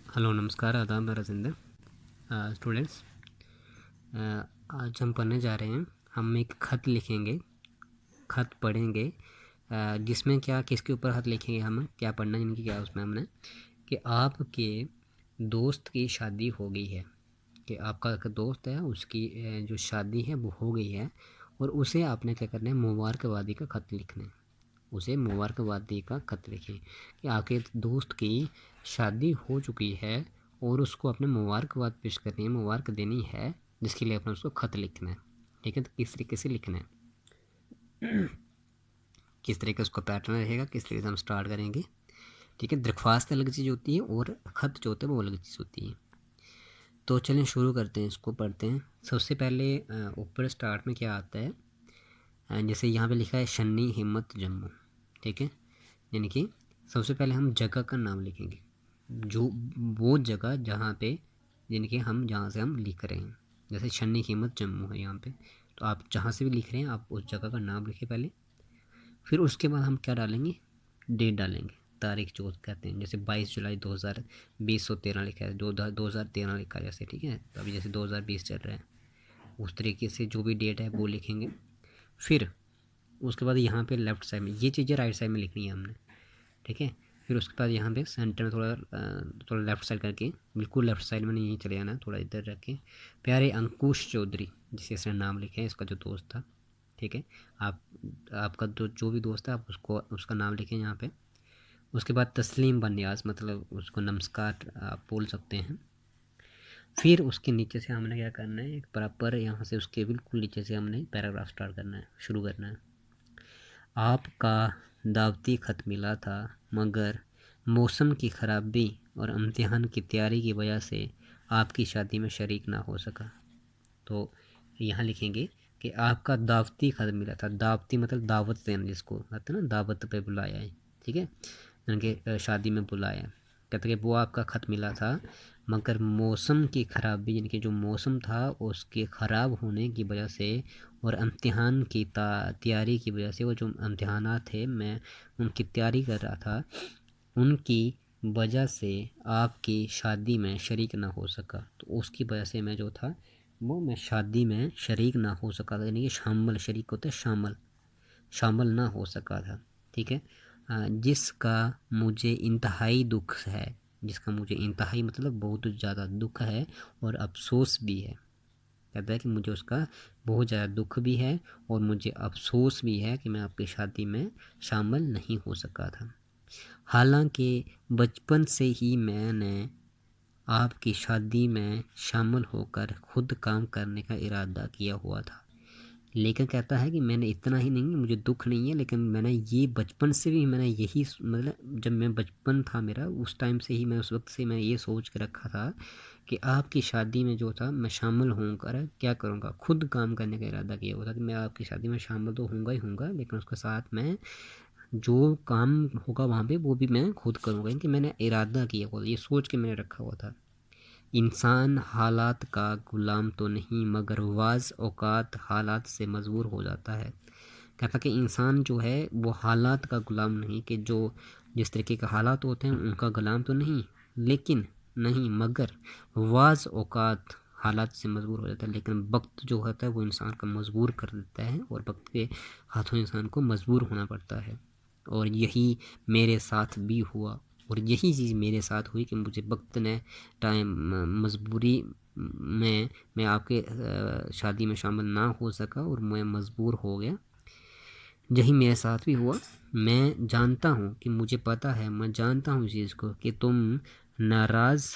Hello नमस्कार आदाब मैं राजिंदर। स्टूडेंट्स, आज हम पढ़ने जा रहे हैं। हम एक ख़त लिखेंगे, ख़त पढ़ेंगे, जिसमें क्या किसके ऊपर ख़त लिखेंगे, हम क्या पढ़ना है इनकी क्या उसमें हमने कि आपके दोस्त की शादी हो गई है, कि आपका एक दोस्त है उसकी जो शादी है वो हो गई है और उसे आपने क्या करना है, मुबारकबादी का ख़त लिखना है। उसे मुबारकबादी का ख़त लिखें कि आपके दोस्त की शादी हो चुकी है और उसको अपने मुबारकबाद पेश करनी है, मुबारक देनी है, जिसके लिए अपना उसको ख़त लिखना है। ठीक है, तो किस तरीके से लिखना है, किस तरीके उसका पैटर्न रहेगा, किस तरीके से हम स्टार्ट करेंगे। ठीक है, दरख्वास्त अलग चीज़ होती है और ख़त जो होता है वो अलग चीज़ होती है। तो चलें शुरू करते हैं, इसको पढ़ते हैं। सबसे पहले ऊपर स्टार्ट में क्या आता है, जैसे यहाँ पे लिखा है शन्नी हिम्मत जम्मू। ठीक है, यानी कि सबसे पहले हम जगह का नाम लिखेंगे, जो वो जगह जहाँ पे यानी कि हम जहाँ से हम लिख रहे हैं। जैसे शन्नी कीमत जम्मू है यहाँ पे, तो आप जहाँ से भी लिख रहे हैं आप उस जगह का नाम लिखिए पहले। फिर उसके बाद हम क्या डालेंगे, डेट डालेंगे, तारीख जो कहते हैं। जैसे 22 जुलाई 2013 लिखा है, 2013 लिखा है जैसे। ठीक है, तो अभी जैसे 2020 चल रहा है, उस तरीके से जो भी डेट है वो लिखेंगे। फिर उसके बाद यहाँ पे लेफ़्ट साइड में ये चीज़ें राइट साइड में लिखनी है हमने। ठीक है, फिर उसके बाद यहाँ पे सेंटर में थोड़ा लेफ़्ट साइड करके, बिल्कुल लेफ़्ट साइड में नहीं चले जाना, थोड़ा इधर रख के प्यारे अंकुश चौधरी, जिसे इसने नाम लिखे हैं, इसका जो दोस्त था। ठीक है, आप आपका जो भी दोस्त है आप उसको उसका नाम लिखें यहाँ पे। उसके बाद तस्लीम बनियाज, मतलब उसको नमस्कार आप बोल सकते हैं। फिर उसके नीचे से हमने क्या करना है, एक बराबर यहाँ से उसके बिल्कुल नीचे से हमने पैराग्राफ स्टार्ट करना है, शुरू करना है। आपका दावती ख़त मिला था मगर मौसम की ख़राबी और इम्तिहान की तैयारी की वजह से आपकी शादी में शरीक ना हो सका। तो यहाँ लिखेंगे कि आपका दावती ख़त मिला था। दावती मतलब दावत देना, जिसको कहते हैं ना, दावत पे बुलाया है। ठीक है, उनके शादी में बुलाया। कहते कि वो आपका ख़त मिला था मगर मौसम की ख़राबी, यानी कि जो मौसम था उसके ख़राब होने की वजह से और इम्तिहान की तैयारी की वजह से, वो जो इम्तिहानात थे मैं उनकी तैयारी कर रहा था, उनकी वजह से आपकी शादी में शरीक ना हो सका। तो उसकी वजह से मैं जो था वो मैं शादी में शरीक ना हो सका था, यानी कि शामिल, शरीक होता है शामिल, शामिल ना हो सका था। ठीक है, जिसका मुझे इंतहाई दुख है, जिसका मुझे इंतहाई मतलब बहुत ज़्यादा दुख है और अफसोस भी है। कहता है कि मुझे उसका बहुत ज़्यादा दुख भी है और मुझे अफसोस भी है कि मैं आपकी शादी में शामिल नहीं हो सका था। हालांकि बचपन से ही मैंने आपकी शादी में शामिल होकर खुद काम करने का इरादा किया हुआ था, लेकिन कहता है कि मैंने इतना ही नहीं, मुझे दुख नहीं है, लेकिन मैंने ये बचपन से भी मैंने यही मतलब जब मैं बचपन था मेरा, उस टाइम से ही मैं उस वक्त से मैं ये सोच के रखा था कि आपकी शादी में जो था मैं शामिल होकर क्या करूँगा, खुद काम करने का इरादा किया हुआ था कि मैं आपकी शादी में शामिल तो होऊंगा ही होऊंगा, लेकिन उसके साथ मैं जो काम होगा वहाँ पे वो भी मैं खुद करूँगा। इनके मैंने इरादा किया हुआ था, ये सोच के मैंने रखा हुआ था। इंसान हालात का गुलाम तो नहीं मगर वाज औकात हालात से मजबूर हो जाता है। कहता कि इंसान जो है वो हालात का गुलाम नहीं, कि जो जिस तरीके के हालात होते हैं उनका गुलाम तो नहीं, लेकिन नहीं मगर वाज औकात हालात से मजबूर हो जाता है, लेकिन वक्त जो होता है वो इंसान को मजबूर कर देता है और वक्त के हाथों इंसान को मजबूर होना पड़ता है। और यही मेरे साथ भी हुआ, और यही चीज़ मेरे साथ हुई कि मुझे वक्त ने टाइम मजबूरी में मैं आपके शादी में शामिल ना हो सका और मैं मजबूर हो गया। यही मेरे साथ भी हुआ। मैं जानता हूँ कि मुझे पता है, मैं जानता हूँ इस चीज़ को कि तुम नाराज़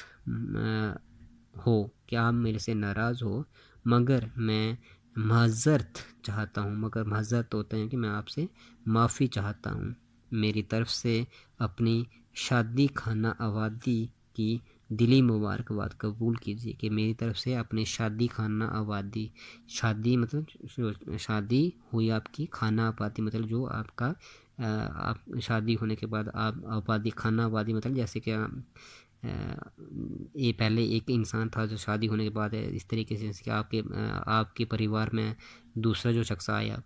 हो, कि आप मेरे से नाराज़ हो, मगर मैं माज़रत चाहता हूँ, मगर माज़रत होता है कि मैं आपसे माफ़ी चाहता हूँ। मेरी तरफ़ से अपनी शादी खाना आबादी की दिली मुबारकबाद कबूल कीजिए, कि मेरी तरफ़ से अपने शादी खाना आबादी, शादी मतलब शादी हुई आपकी, खाना आबादी मतलब जो आपका आप शादी होने के बाद आप आबादी, खाना आबादी मतलब जैसे कि ये पहले एक इंसान था जो शादी होने के बाद है, इस तरीके से कि आपके आपके परिवार में दूसरा जो शख्स आया।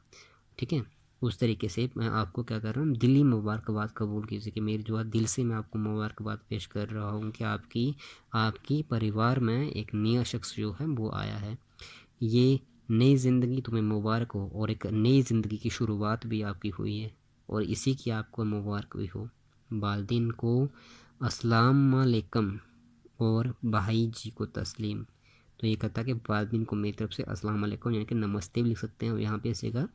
ठीक है, उस तरीके से मैं आपको क्या कर रहा हूँ, दिली मुबारकबाद कबूल कीजिए कि मेरी जो है दिल से मैं आपको मुबारकबाद पेश कर रहा हूँ कि आपकी परिवार में एक नया शख्स जो है वो आया है। ये नई ज़िंदगी तुम्हें मुबारक हो और एक नई ज़िंदगी की शुरुआत भी आपकी हुई है और इसी की आपको मुबारक भी हो। वालिदैन को अस्सलाम वालेकुम और भाई जी को तस्लीम। तो ये कहता है कि वालिदैन को मेरी तरफ से अस्सलाम वालेकुम यानी कि नमस्ते भी लिख सकते हैं, और यहाँ पे इसेगा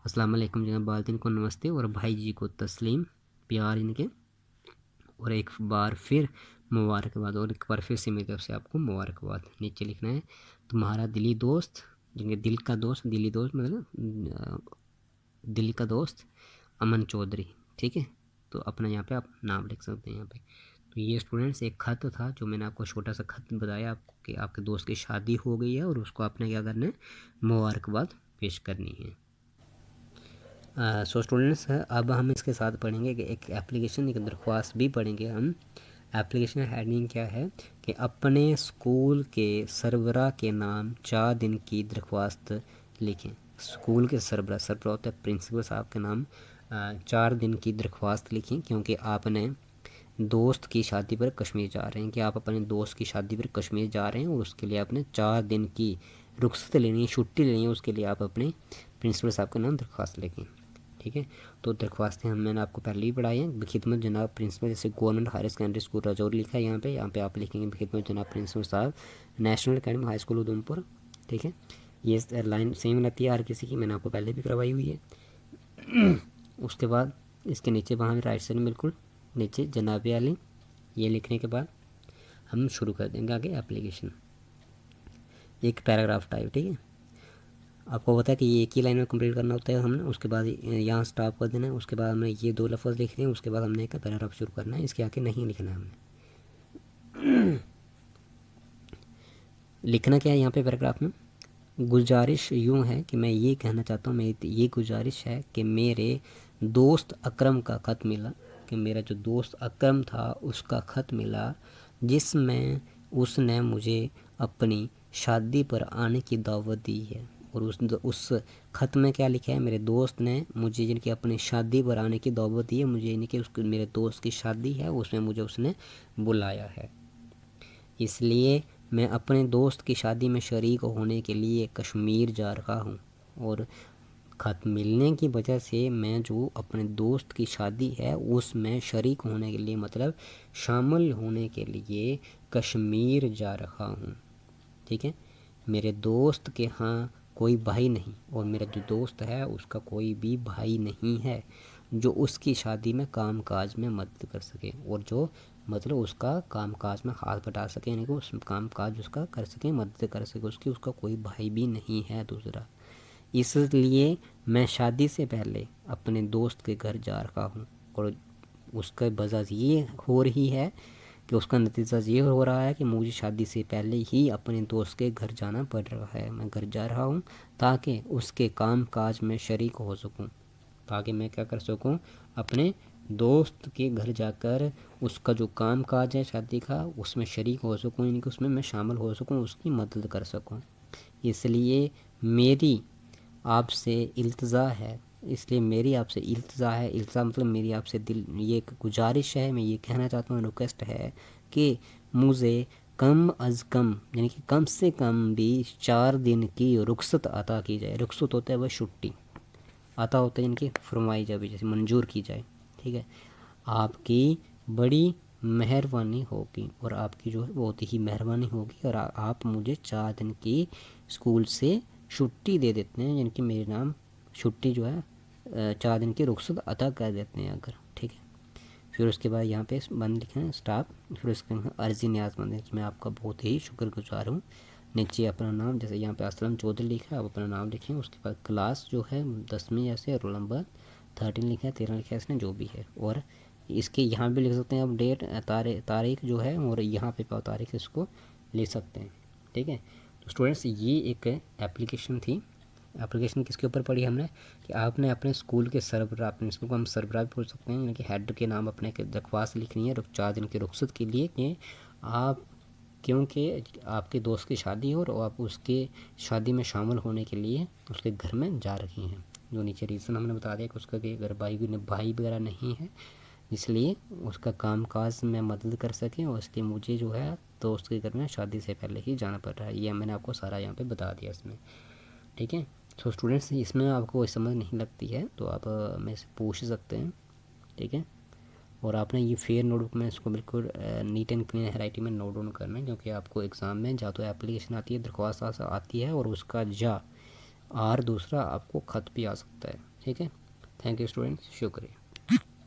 अस्सलाम वालेकुम जगह वालिदैन को नमस्ते और भाई जी को तस्लीम, प्यार इनके, और एक बार फिर मुबारकबाद, और एक बार फिर से मेरी तरफ से आपको मुबारकबाद। नीचे लिखना है तुम्हारा दिली दोस्त, जिनके दिल का दोस्त, दिली दोस्त मतलब दिल का दोस्त अमन चौधरी। ठीक है, तो अपना यहाँ पे आप नाम लिख सकते हैं यहाँ पे। तो ये स्टूडेंट्स एक खत था जो मैंने आपको छोटा सा खत बताया आपको कि आपके दोस्त की शादी हो गई है और उसको आपने क्या करना है, मुबारकबाद पेश करनी है। सो स्टूडेंट्स अब हम इसके साथ पढ़ेंगे कि एक एप्लीकेशन, एक दरख्वास्त भी पढ़ेंगे हम। एप्लीकेशन हेडिंग क्या है कि अपने स्कूल के सरबराह के नाम 4 दिन की दरख्वास्त लिखें। स्कूल के सरबराह होता है प्रिंसिपल साहब के नाम 4 दिन की दरख्वास्त लिखें, क्योंकि आपने दोस्त की शादी पर कश्मीर जा रहे हैं, कि आप अपने दोस्त की शादी पर कश्मीर जा रहे हैं और उसके लिए आपने 4 दिन की रुख्सत लेनी है, छुट्टी लेनी है, उसके लिए आप अपने प्रिंसिपल साहब का नाम दरख्वास्त लिखें। ठीक है, तो दरख्वास्तें मैंने आपको पहले ही पढ़ाई हैं। खिदमत जनाब प्रिंसिपल, जैसे government higher secondary school Rajouri लिखा है यहाँ पे आप लिखेंगे खिदमत जनाब प्रिंसिपल साहब national academy high school Udhampur. ठीक है, ये लाइन सेम रहती है हर किसी की, मैंने आपको पहले भी करवाई हुई है। उसके बाद इसके नीचे वहाँ राइट साइड में बिल्कुल नीचे जनाब आली, ये लिखने के बाद हम शुरू कर देंगे आगे एप्लीकेशन, एक पैराग्राफ टाइप। ठीक है, आपको पता है कि ये एक ही लाइन में कंप्लीट करना होता है हमने, उसके बाद यहाँ स्टॉप कर देना है, उसके बाद हमने ये 2 लफ्ज़ लिख दिए, उसके बाद हमने एक पैराग्राफ शुरू करना है, इसके आगे नहीं लिखना है हमने। लिखना क्या है यहाँ पे पैराग्राफ में, गुजारिश यूँ है कि मैं ये कहना चाहता हूँ, मेरी ये गुजारिश है कि मेरे दोस्त अकरम का ख़त मिला, कि मेरा जो दोस्त अकरम था उसका ख़त मिला, जिसमें उसने मुझे अपनी शादी पर आने की दावत दी है। और उस ख़त में क्या लिखा है, मेरे दोस्त ने मुझे जिनकी अपनी शादी पर आने की दावत दी है, मुझे इनकी उसकी मेरे दोस्त की शादी है उसमें मुझे उसने बुलाया है, इसलिए मैं अपने दोस्त की शादी में शरीक होने के लिए कश्मीर जा रहा हूँ। और ख़त मिलने की वजह से मैं जो अपने दोस्त की शादी है उसमें शरीक होने के लिए मतलब शामिल होने के लिए कश्मीर जा रहा हूँ। ठीक है, मेरे दोस्त के यहाँ कोई भाई नहीं, और मेरा जो दोस्त है उसका कोई भी भाई नहीं है जो उसकी शादी में काम काज में मदद कर सके, और जो मतलब उसका काम काज में हाथ बटा सके, यानी कि उस काम काज उसका कर सके, मदद कर सके उसकी, उसका कोई भाई भी नहीं है दूसरा। इसलिए मैं शादी से पहले अपने दोस्त के घर जा रहा हूँ, और उसका वजह ये हो रही है कि उसका नतीजा ये हो रहा है कि मुझे शादी से पहले ही अपने दोस्त के घर जाना पड़ रहा है। मैं घर जा रहा हूँ ताकि उसके काम काज में शरीक हो सकूँ, ताकि मैं क्या कर सकूँ, अपने दोस्त के घर जाकर उसका जो काम काज है शादी का उसमें शरीक हो सकूँ, यानी कि उसमें मैं शामिल हो सकूँ, उसकी मदद कर सकूँ। इसलिए मेरी आपसे इल्तिजा है, इसलिए मेरी आपसे इल्तिजा है, इल्तिजा मतलब मेरी आपसे दिल ये एक गुजारिश है, मैं ये कहना चाहता हूँ, रिक्वेस्ट है कि मुझे कम अज़ कम यानी कि कम से कम भी 4 दिन की रुख्सत अता की जाए। रुख्सत होता है वह छुट्टी, अता होता है यानी कि फरमाई जाए, जैसे मंजूर की जाए। ठीक है, आपकी बड़ी मेहरबानी होगी, और आपकी जो है बहुत ही मेहरबानी होगी, और आप मुझे 4 दिन की स्कूल से छुट्टी दे देते हैं, यानी कि मेरे नाम छुट्टी जो है 4 दिन की रुख्सत अता कर देते हैं अगर। ठीक है, फिर उसके बाद यहाँ पे बंद लिखे हैं स्टाफ, फिर उसके अर्जी न्याज़मंद है, मैं आपका बहुत ही शुक्रगुजार हूँ। नीचे अपना नाम, जैसे यहाँ पे असलम चौधरी लिखा है, आप अपना नाम लिखें, उसके बाद क्लास जो है 10वीं जैसे रोल नंबर 13 लिखा है, 13 लिखा है इसने जो भी है, और इसके यहाँ भी लिख सकते हैं आप डेट तारीख जो है, और यहाँ पे तारीख इसको ले सकते हैं। ठीक है, तो स्टूडेंट्स ये एक एप्लीकेशन थी। एप्लीकेशन किसके ऊपर पढ़ी हमने कि आपने अपने स्कूल के सरबराह, प्रिंसिपल को हम सरबराह भी बोल सकते हैं, यानी कि हेड के नाम अपने दरख्वास्त लिखनी है 4 दिन की रुख्सत के लिए, कि आप क्योंकि आपके दोस्त की शादी हो और आप उसके शादी में शामिल होने के लिए उसके घर में जा रही हैं। जो नीचे रीज़न हमने बता दिया कि उसका कि अगर भाई वगैरह नहीं है, इसलिए उसका काम काज में मदद कर सकें, और इसलिए मुझे जो है दोस्त के घर में शादी से पहले ही जाना पड़ रहा है। ये मैंने आपको सारा यहाँ पे बता दिया इसमें, ठीक है। सो स्टूडेंट्स, इसमें आपको कोई समझ नहीं लगती है तो आप मेरे से पूछ सकते हैं, ठीक है। और आपने ये फेयर नोटबुक में इसको बिल्कुल नीट एंड क्लीन राइटिंग में नोट डाउन करना है, क्योंकि आपको एग्ज़ाम में जा तो एप्लीकेशन आती है, दरख्वास्त आती है, और उसका दूसरा आपको ख़त भी आ सकता है, ठीक है। थैंक यू स्टूडेंट्स, शुक्रिया।